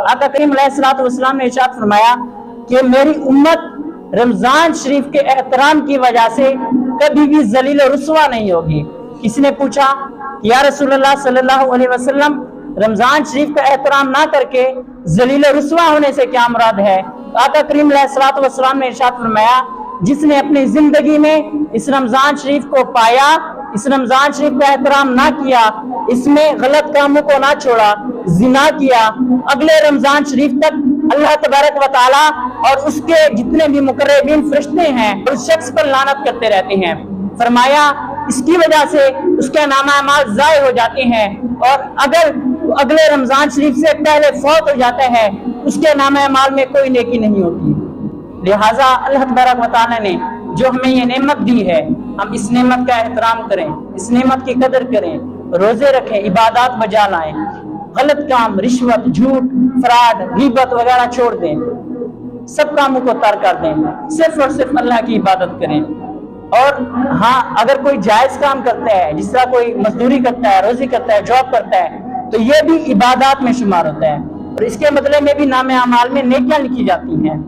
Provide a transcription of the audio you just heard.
आका करीम अलैहिस्सलाम ने इरशाद फरमाया कि मेरी उम्मत रमजान शरीफ के एहतराम की वजह से कभी भी जलील और रुसवा नहीं होगी। किसी ने पूछा कि या रसूलुल्लाह सल्लल्लाहु अलैहि वसल्लम, रमजान शरीफ का एहतराम ना करके जलील और रुसवा होने से क्या मुराद है? आका करीम अलैहिस्सलाम ने इरशाद फरमाया, जिसने अपनी जिंदगी में इस रमजान शरीफ को पाया, इस रमजान शरीफ का एहतराम ना किया, इसमें गलत कामों को ना छोड़ा, जिना किया, अगले रमजान शरीफ तक अल्लाह तबारक व तआला और उसके जितने भी मुकर्रबीन फरिश्ते हैं उस शख्स पर लानत करते रहते हैं। फरमाया इसकी वजह से उसके नामा-ए-माल ज़ाय हो जाते हैं, और अगर अगले रमजान शरीफ से पहले फौत हो जाता है उसके नामा-ए-माल में कोई नेकी नहीं होती। लिहाजा अल्लाह तबारक व तआला ने जो हमें ये नेमत दी है, हम इस नेमत का एहतराम करें, इस नेमत की कदर करें, रोजे रखें, इबादत बजा लाएं, गलत काम, रिश्वत, झूठ, फ्रॉड, गीबत वगैरह छोड़ दें, सब कामों को तर्क कर दें, सिर्फ और सिर्फ अल्लाह की इबादत करें। और हाँ, अगर कोई जायज काम करता है, जिस तरह कोई मजदूरी करता है, रोजी करता है, जॉब करता है, तो ये भी इबादत में शुमार होता है और इसके बदले में भी नामे अमाल में नेकियां लिखी जाती हैं।